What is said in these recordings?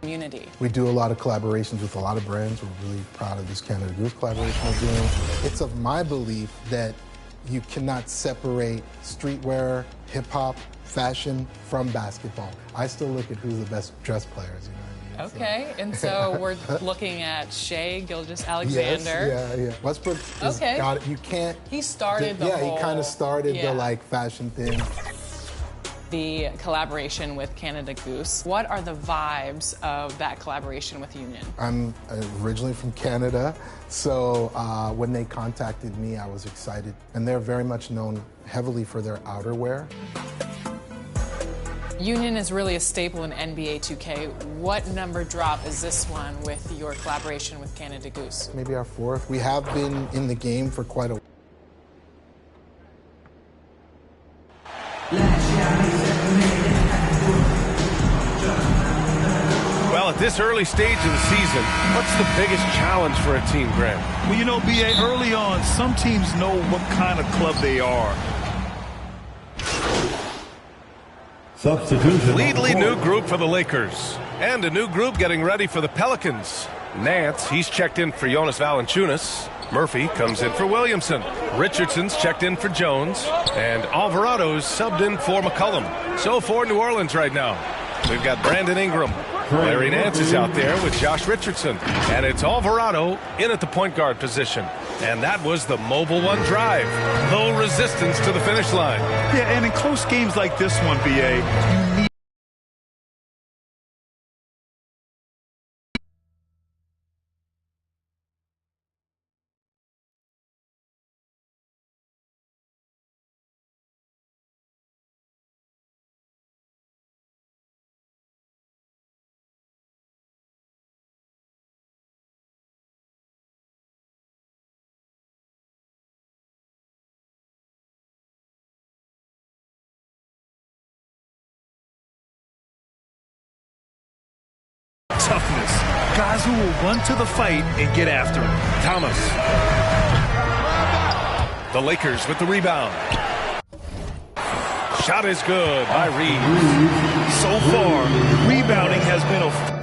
community. We do a lot of collaborations with a lot of brands. We're really proud of this Canada Goose collaboration we're doing. It's of my belief that you cannot separate streetwear, hip-hop, fashion from basketball. I still look at who's the best dressed players, you know what I mean? Okay, and so we're looking at Shai Gilgeous-Alexander. Yes, yeah. Westbrook has got it. You can't... He started the whole... he kind of started the, like, fashion thing. The collaboration with Canada Goose. What are the vibes of that collaboration with Union? I'm originally from Canada, so when they contacted me, I was excited. And they're very much known heavily for their outerwear. Union is really a staple in NBA 2K. What number drop is this one with your collaboration with Canada Goose? Maybe our fourth. We have been in the game for quite a while. Well, at this early stage of the season, what's the biggest challenge for a team, Graham? Well, you know, B.A., early on, some teams know what kind of club they are. Substitution. Completely new group for the Lakers. And a new group getting ready for the Pelicans. Nance, he's checked in for Jonas Valanciunas. Murphy comes in for Williamson. Richardson's checked in for Jones. And Alvarado's subbed in for McCollum. So for New Orleans right now, we've got Brandon Ingram. Larry Nance is out there with Josh Richardson. And it's Alvarado in at the point guard position. And that was the Mobile One drive. Low resistance to the finish line. Yeah, and in close games like this one, B.A., you need... toughness. Guys who will run to the fight and get after it. Thomas. The Lakers with the rebound. Shot is good by Reeves. So far, rebounding has been a...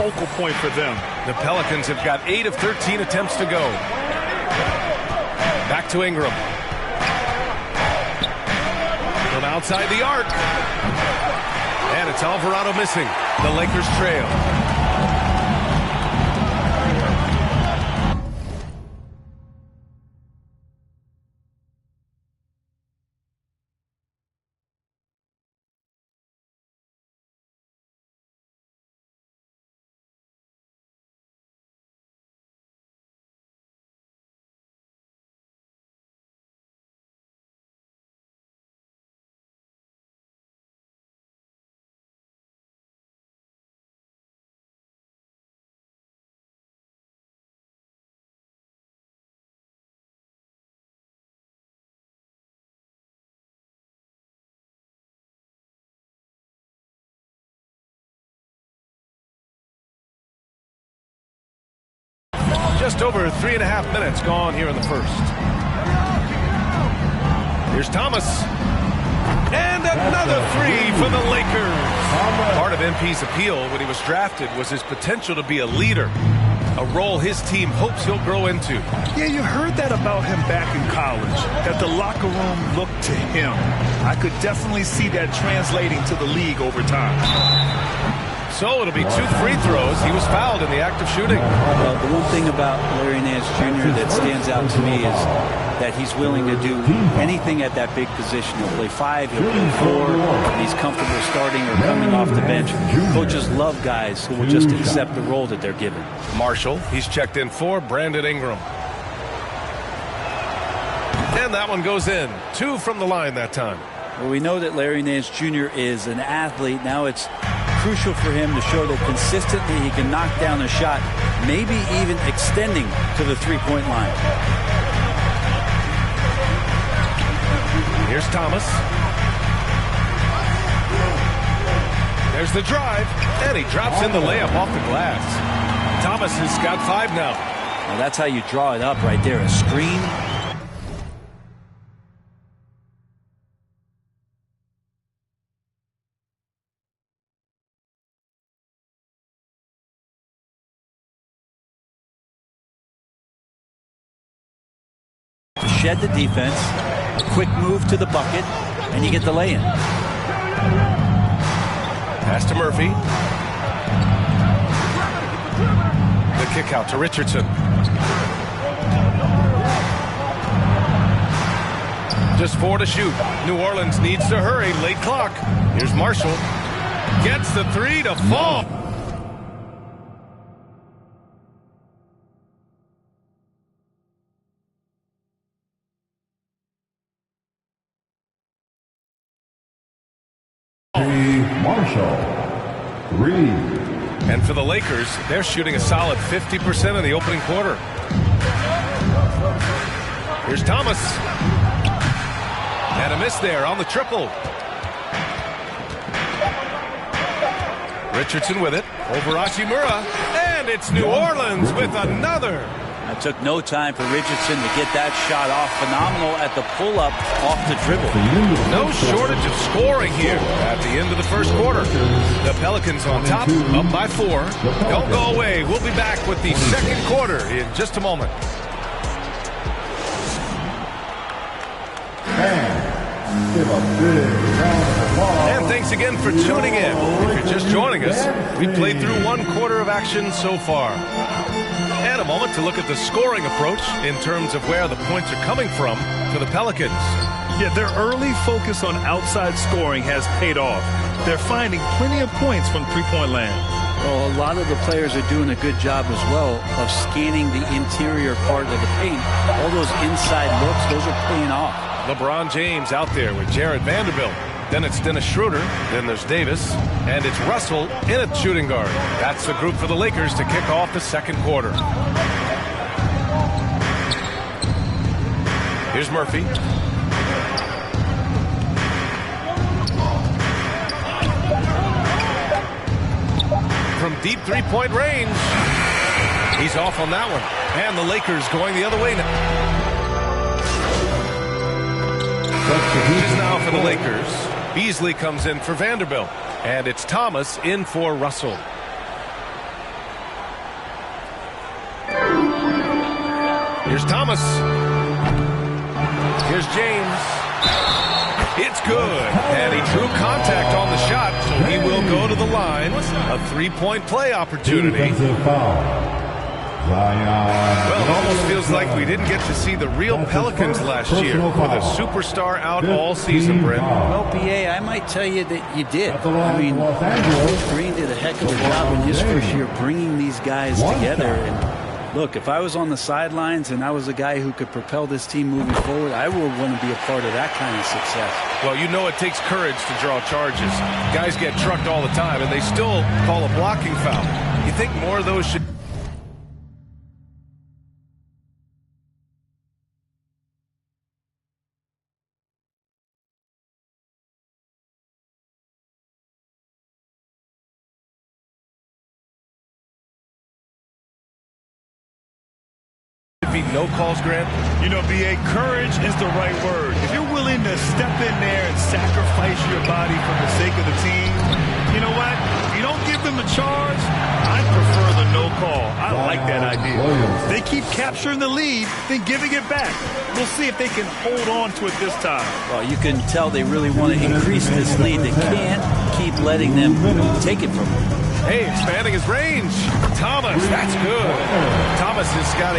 focal point for them. The Pelicans have got 8 of 13 attempts to go. Back to Ingram. From outside the arc. And it's Alvarado missing. The Lakers trail. Just over 3.5 minutes gone here in the first. Here's Thomas. And another three for the Lakers. Part of MP's appeal when he was drafted was his potential to be a leader, a role his team hopes he'll grow into. Yeah, you heard that about him back in college, that the locker room looked to him. I could definitely see that translating to the league over time. So it'll be 2 free throws. He was fouled in the act of shooting. Well, the one thing about Larry Nance Jr. that stands out to me is that he's willing to do anything at that big position. He'll play 5, he'll play 4, and he's comfortable starting or coming off the bench. Coaches love guys who will just accept the role that they're given. Marshall, he's checked in for Brandon Ingram. And that one goes in. 2 from the line that time. Well, we know that Larry Nance Jr. is an athlete. Now it's crucial for him to show that consistently he can knock down a shot, maybe even extending to the three-point line. Here's Thomas. There's the drive, and he drops in the layup off the glass. Thomas has got 5 now. Well, that's how you draw it up right there, a screen. To shed the defense, a quick move to the bucket, and you get the lay-in. Pass to Murphy. The kick out to Richardson. Just 4 to shoot. New Orleans needs to hurry. Late clock. Here's Marshall. Gets the 3 to fall. Marshall, 3. And for the Lakers, they're shooting a solid 50% in the opening quarter. Here's Thomas. And a miss there on the triple. Richardson with it. Over Hachimura. And it's New Orleans with another. It took no time for Richardson to get that shot off. Phenomenal at the pull-up off the dribble. No shortage of scoring here at the end of the first quarter. The Pelicans on top, up by 4. Don't go away. We'll be back with the second quarter in just a moment. And thanks again for tuning in. If you're just joining us, we've played through 1 quarter of action so far. And a moment to look at the scoring approach in terms of where the points are coming from for the Pelicans. Yeah, their early focus on outside scoring has paid off. They're finding plenty of points from three-point land. Well, a lot of the players are doing a good job as well of scanning the interior part of the paint. All those inside looks, those are paying off. LeBron James out there with Jared Vanderbilt. Then it's Dennis Schroeder. Then there's Davis. And it's Russell in at shooting guard. That's the group for the Lakers to kick off the second quarter. Here's Murphy. From deep three-point range. He's off on that one. And the Lakers going the other way now. Just now for the Lakers. Beasley comes in for Vanderbilt. And it's Thomas in for Russell. Here's Thomas. Here's James. It's good. And he drew contact on the shot, so he will go to the line. A three-point play opportunity. Well, it almost feels like we didn't get to see the real Pelicans last year with a superstar out all season, Brent. Well, BA, I might tell you that you did. I mean, Coach Green did a heck of a job in his first year bringing these guys together. And look, if I was on the sidelines and I was a guy who could propel this team moving forward, I would want to be a part of that kind of success. Well, you know it takes courage to draw charges. Guys get trucked all the time, and they still call a blocking foul. You think more of those should... it be no calls, Grant? You know, B.A., courage is the right word. If you're willing to step in there and sacrifice your body for the sake of the team, you know what? If you don't give them the charge, I prefer the no call. I like that idea. They keep capturing the lead, then giving it back. We'll see if they can hold on to it this time. Well, you can tell they really want to increase this lead. They can't keep letting them take it from them. Hey, expanding his range. Thomas, that's good. Thomas has got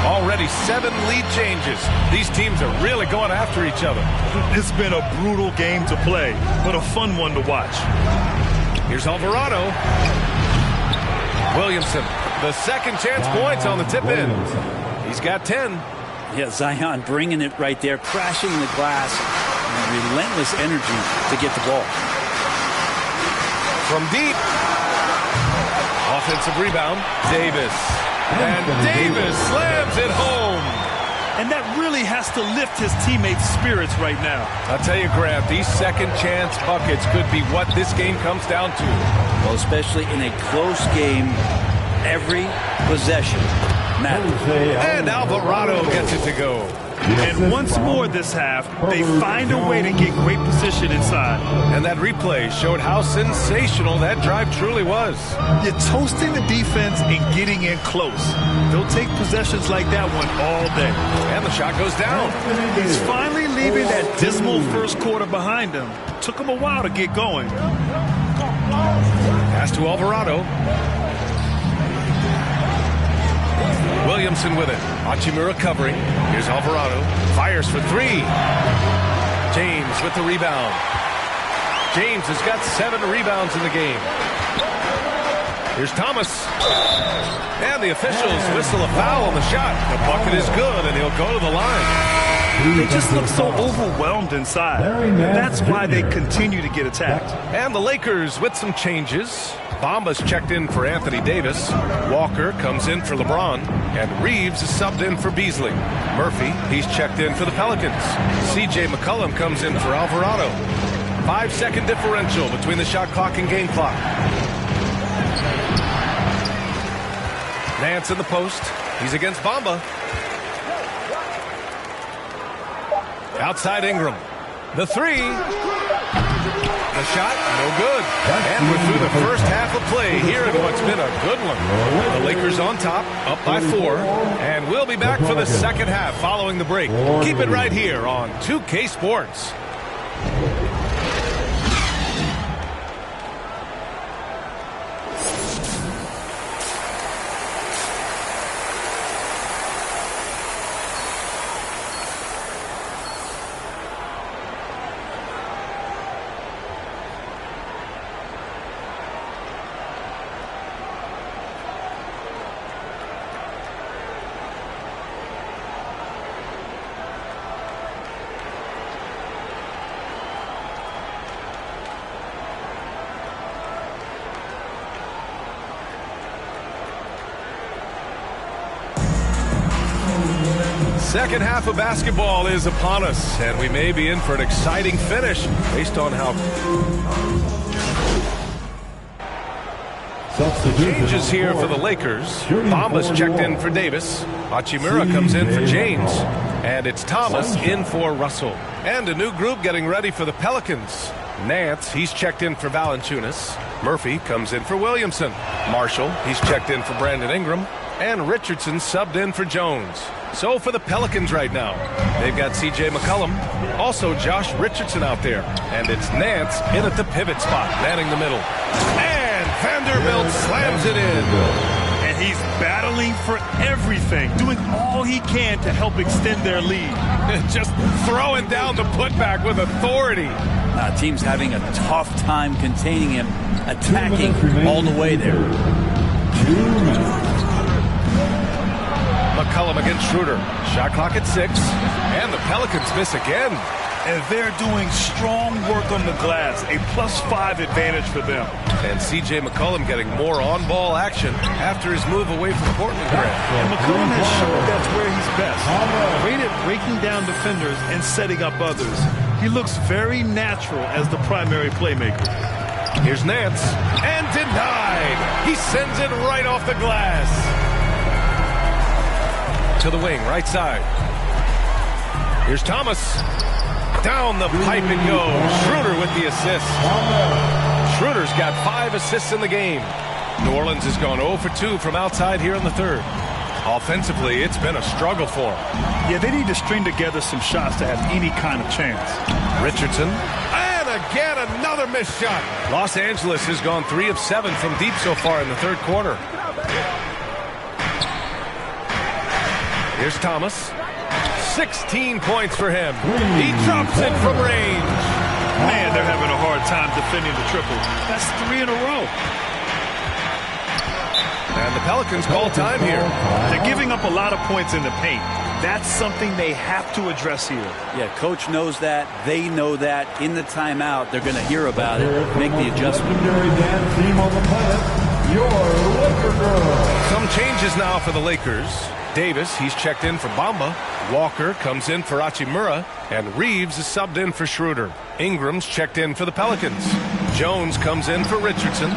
already 7 lead changes. These teams are really going after each other. It's been a brutal game to play, but a fun one to watch. Here's Alvarado. Williamson, the second chance points on the tip in. He's got 10. Yeah, Zion bringing it right there, crashing the glass, and relentless energy to get the ball. From deep. Offensive rebound, Davis. And Davis slams it home. And that really has to lift his teammates' spirits right now. I'll tell you, Grant, these second chance buckets could be what this game comes down to. Well, especially in a close game, every possession matters. And Alvarado gets it to go. And once more this half, they find a way to get great position inside. And that replay showed how sensational that drive truly was. You're toasting the defense and getting in close. They'll take possessions like that one all day. And the shot goes down. He's finally leaving that dismal first quarter behind him. Took him a while to get going. Pass to Alvarado. Williamson with it. Hachimura covering. Here's Alvarado. Fires for 3. James with the rebound. James has got 7 rebounds in the game. Here's Thomas. And the officials whistle a foul on the shot. The bucket is good, and he'll go to the line. They just look so overwhelmed inside. That's why they continue to get attacked. And the Lakers with some changes. Bamba's checked in for Anthony Davis. Walker comes in for LeBron. And Reeves is subbed in for Beasley. Murphy, he's checked in for the Pelicans. C.J. McCollum comes in for Alvarado. 5-second differential between the shot clock and game clock. Nance in the post. He's against Bamba. Outside Ingram. The 3. The shot, no good. And we're through the first half of play here in what's been a good one. The Lakers on top, up by 4. And we'll be back for the second half following the break. Keep it right here on 2K Sports. Second half of basketball is upon us, and we may be in for an exciting finish based on how changes here for the Lakers. Bamba's checked in for Davis. Hachimura comes in for James. And it's Thomas in for Russell. And a new group getting ready for the Pelicans. Nance, he's checked in for Valanciunas. Murphy comes in for Williamson. Marshall, he's checked in for Brandon Ingram. And Richardson subbed in for Jones. So for the Pelicans right now, they've got C.J. McCollum, also Josh Richardson out there. And it's Nance in at the pivot spot, manning the middle. And Vanderbilt slams it in. And he's battling for everything, doing all he can to help extend their lead. Just throwing down the putback with authority. Team's having a tough time containing him, attacking all the way there. 2 minutes. McCollum against Schroeder. Shot clock at 6. And the Pelicans miss again. And they're doing strong work on the glass. A +5 advantage for them. And C.J. McCollum getting more on-ball action after his move away from Portland. And McCollum has shown that's where he's best. Great at breaking down defenders and setting up others. He looks very natural as the primary playmaker. Here's Nance. And denied. He sends it right off the glass. to the wing, right side. Here's Thomas. Down the pipe it goes. Schroeder with the assist. Schroeder's got 5 assists in the game. New Orleans has gone 0 for 2 from outside here in the third. Offensively, it's been a struggle for them. Yeah, they need to string together some shots to have any kind of chance. Richardson. And again, another missed shot. Los Angeles has gone 3 of 7 from deep so far in the third quarter. Here's Thomas. 16 points for him. He drops it from range. Man, they're having a hard time defending the triple. That's 3 in a row. And the Pelicans call time here. They're giving up a lot of points in the paint. That's something they have to address here. Yeah, coach knows that. They know that. In the timeout, they're going to hear about it, make the adjustment. Some changes now for the Lakers. Davis, he's checked in for Bamba. Walker comes in for Hachimura. And Reeves is subbed in for Schroeder. Ingram's checked in for the Pelicans. Jones comes in for Richardson.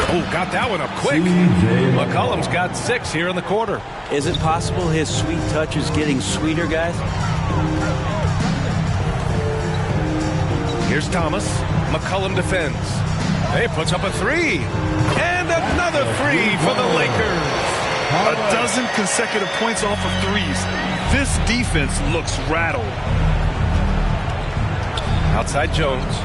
Oh, got that one up quick. McCollum's got 6 here in the quarter. Is it possible his sweet touch is getting sweeter, guys? Here's Thomas. McCollum defends. He puts up a 3. And another 3 for the Lakers. A dozen consecutive points off of threes. This defense looks rattled. Outside Jones.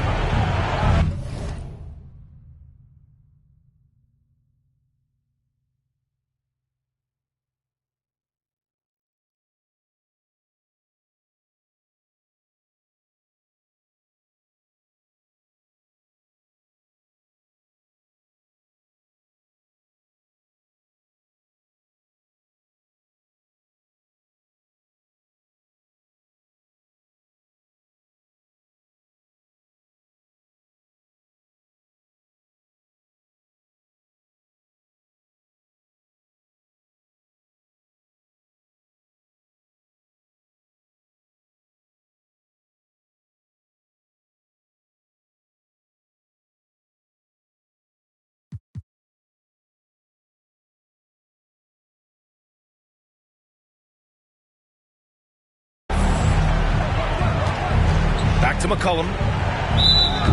Back to McCollum.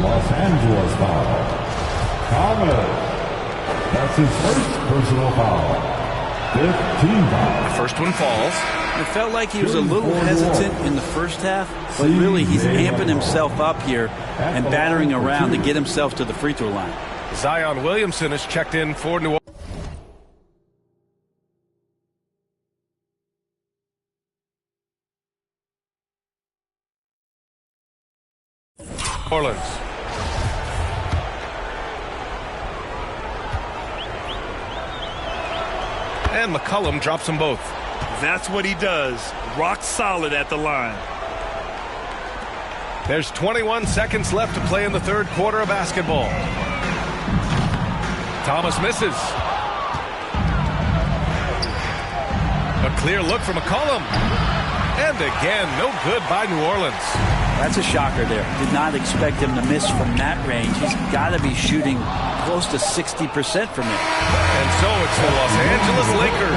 Los Angeles foul. Thomas. That's his first personal foul. 15 foul. First one falls. It felt like he was a little hesitant in the first half, but really he's amping himself up here and battering around to get himself to the free throw line. Zion Williamson is checked in for New Orleans. And McCollum drops them both. That's what he does. Rock solid at the line. There's 21 seconds left to play in the third quarter of basketball. Thomas misses. A clear look for McCollum. And again, no good by New Orleans. That's a shocker there. Did not expect him to miss from that range. He's got to be shooting close to 60% from it. And so it's the Los Angeles Lakers.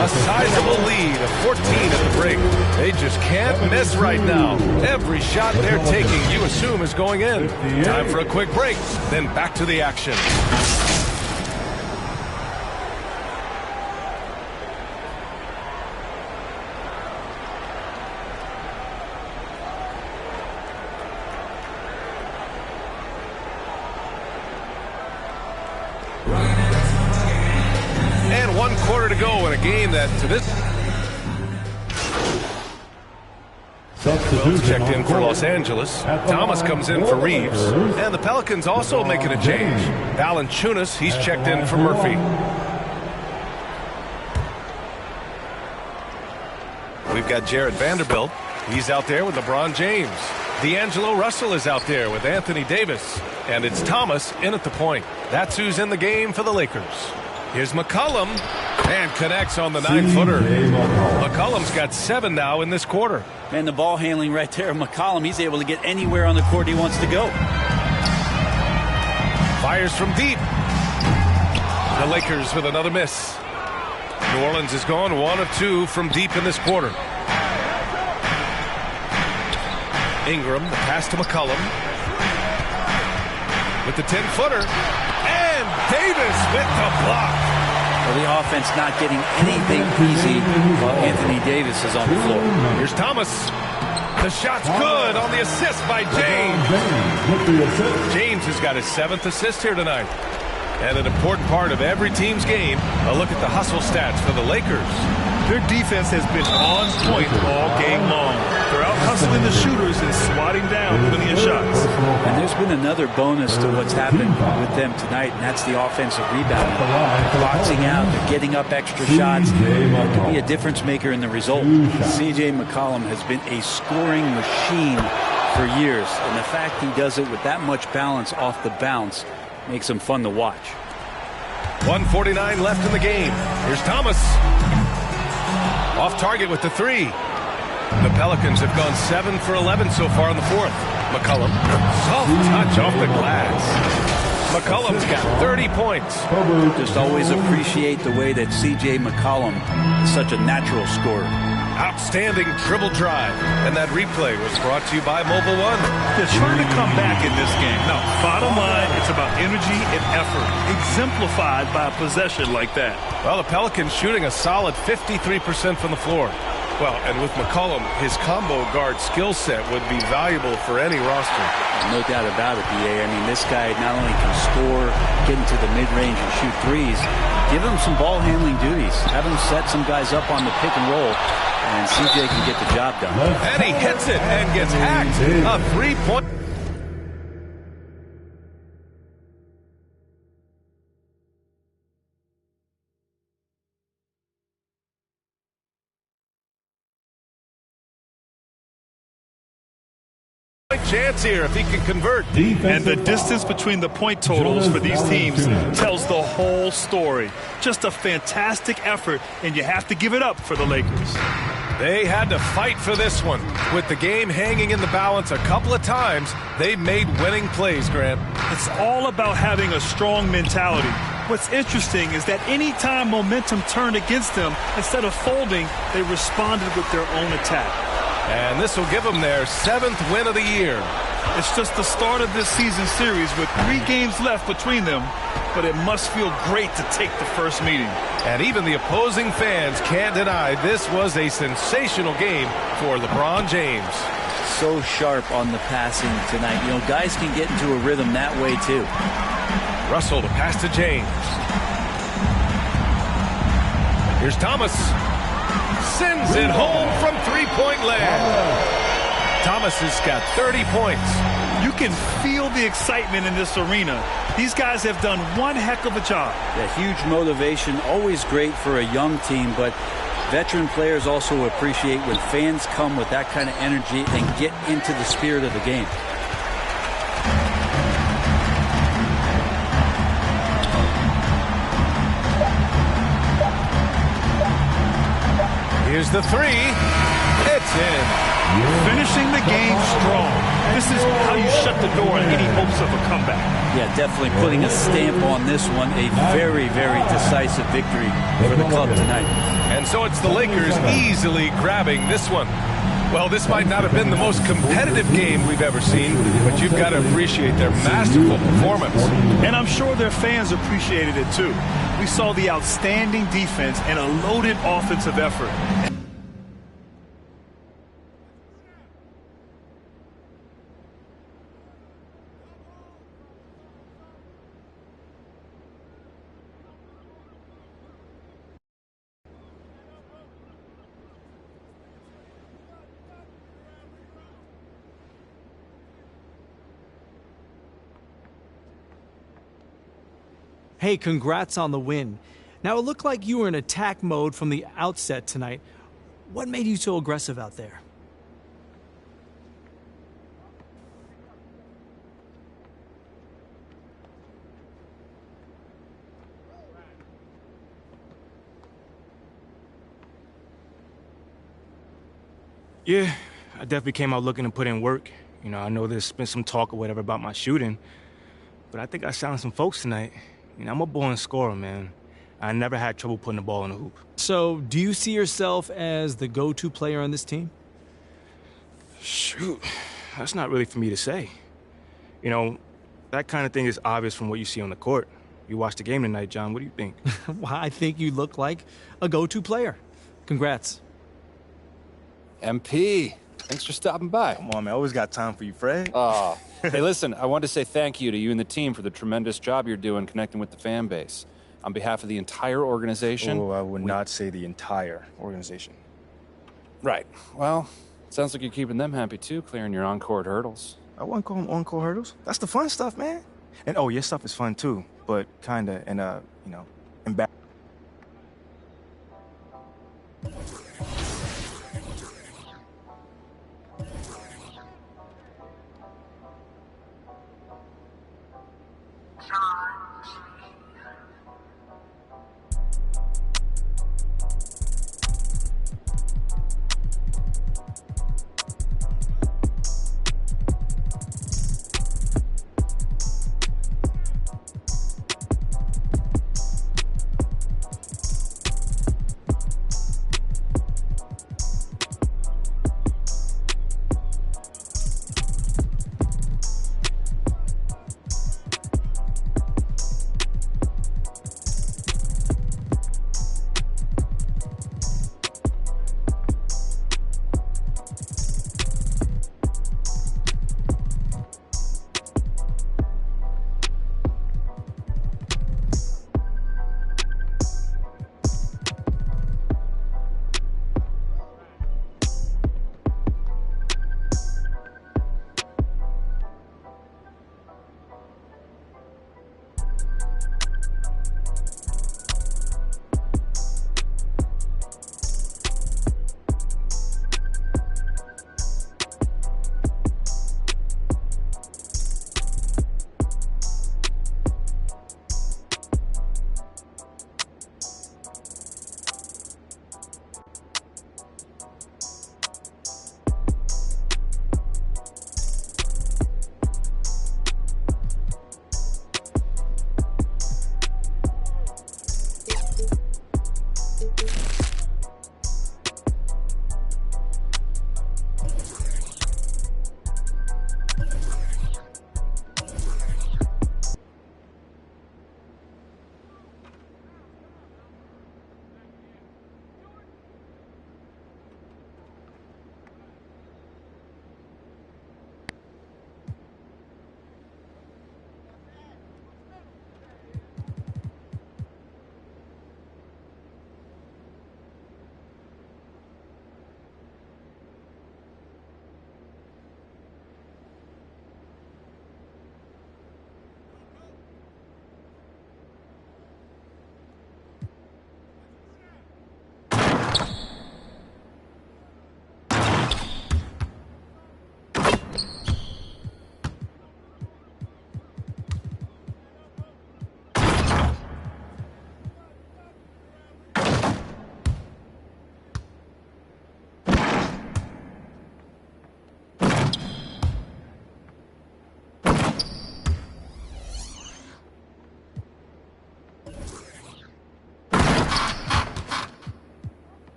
A sizable lead of 14 at the break. They just can't miss right now. Every shot they're taking, you assume, is going in. Time for a quick break, then back to the action. And 1 quarter to go in a game that to this Wells checked in for Los Angeles. Thomas comes in for Reeves. And the Pelicans also making a change. Valanciunas, he's checked in for Murphy. We've got Jared Vanderbilt. He's out there with LeBron James. D'Angelo Russell is out there with Anthony Davis. And it's Thomas in at the point. That's who's in the game for the Lakers. Here's McCollum. And connects on the 9-footer. McCollum's got 7 now in this quarter. Man, the ball handling right there, McCollum, he's able to get anywhere on the court he wants to go. Fires from deep. The Lakers with another miss. New Orleans is gone 1 of 2 from deep in this quarter. Ingram, the pass to McCollum. With the 10-footer. And Davis with the block. Well, the offense not getting anything easy while Anthony Davis is on the floor. Here's Thomas. The shot's good on the assist by James. James has got his 7th assist here tonight. And an important part of every team's game, a look at the hustle stats for the Lakers. Their defense has been on point all game long. They're out hustling the shooters and swatting down plenty of shots. And there's been another bonus to what's happened with them tonight, and that's the offensive rebounding. They're boxing out, they're getting up extra shots. It could be a difference maker in the result. C.J. McCollum has been a scoring machine for years, and the fact he does it with that much balance off the bounce makes him fun to watch. 1:49 left in the game. Here's Thomas. Off target with the 3. The Pelicans have gone 7 for 11 so far in the 4th. McCollum, soft touch off the glass. McCollum's got 30 points. Just always appreciate the way that C.J. McCollum is such a natural scorer. Outstanding dribble drive. And that replay was brought to you by Mobile One. They're trying to come back in this game. Now, bottom line, it's about energy and effort, exemplified by a possession like that. Well, the Pelicans shooting a solid 53% from the floor. Well, and with McCollum, his combo guard skill set would be valuable for any roster. No doubt about it, B.A. I mean, this guy not only can score, get into the mid-range and shoot threes, give him some ball handling duties. Have him set some guys up on the pick and roll, and C.J. can get the job done. And he hits it and gets hacked. A 3-point. Chance here if he can convert. And the distance between the point totals for these teams tells the whole story. Just a fantastic effort, and you have to give it up for the Lakers. They had to fight for this one. With the game hanging in the balance a couple of times, they made winning plays, Grant. It's all about having a strong mentality. What's interesting is that any time momentum turned against them, instead of folding, they responded with their own attack. And this will give them their 7th win of the year. It's just the start of this season series with 3 games left between them, but it must feel great to take the first meeting. And even the opposing fans can't deny this was a sensational game for LeBron James. So sharp on the passing tonight. You know, guys can get into a rhythm that way too. Russell to pass to James. Here's Thomas. Sends it home from 3-point land. Thomas has got 30 points. You can feel the excitement in this arena. These guys have done one heck of a job. Yeah, huge motivation, always great for a young team, but veteran players also appreciate when fans come with that kind of energy and get into the spirit of the game. Here's the 3. It's in. Finishing the game strong. This is how you shut the door on any hopes of a comeback. Yeah, definitely putting a stamp on this one. A very, very decisive victory for the club tonight. And so it's the Lakers easily grabbing this one. Well, this might not have been the most competitive game we've ever seen, but you've got to appreciate their masterful performance. And I'm sure their fans appreciated it too. We saw the outstanding defense and a loaded offensive effort. Hey, congrats on the win. Now, it looked like you were in attack mode from the outset tonight. What made you so aggressive out there? Yeah, I definitely came out looking to put in work. You know, I know there's been some talk or whatever about my shooting, but I think I silenced some folks tonight. You know, I'm a born scorer, man. I never had trouble putting the ball in the hoop. So, do you see yourself as the go-to player on this team? Shoot, that's not really for me to say. You know, that kind of thing is obvious from what you see on the court. You watched the game tonight, John. What do you think? Well, I think you look like a go-to player. Congrats. MP, thanks for stopping by. Come on, man. I always got time for you, Fred. Hey, listen, I wanted to say thank you to you and the team for the tremendous job you're doing connecting with the fan base. On behalf of the entire organization... Oh, I would not say the entire organization. Right. Well, sounds like you're keeping them happy, too, clearing your on-court hurdles. I wouldn't call them on-court hurdles. That's the fun stuff, man. And, oh, your stuff is fun, too, but kind of, embarrassing.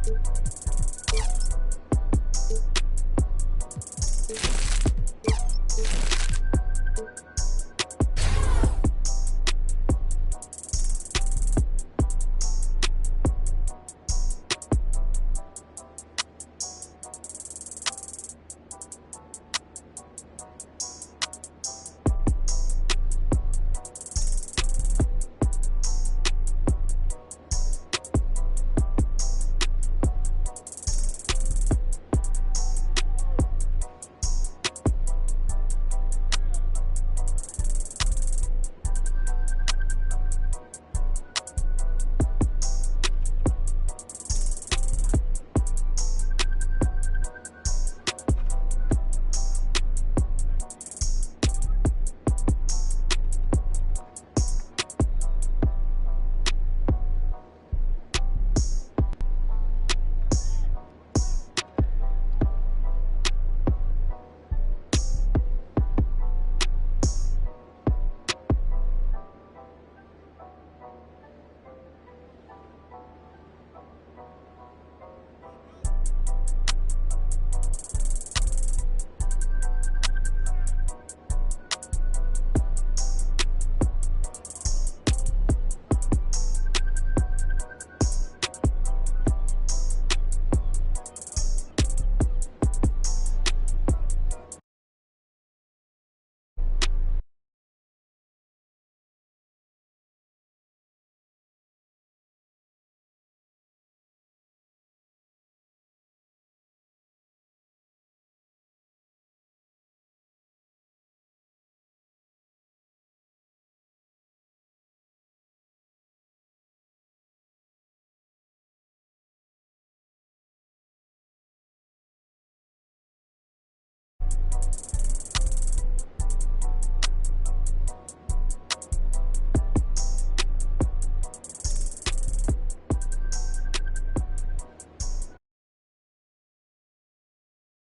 Thomas.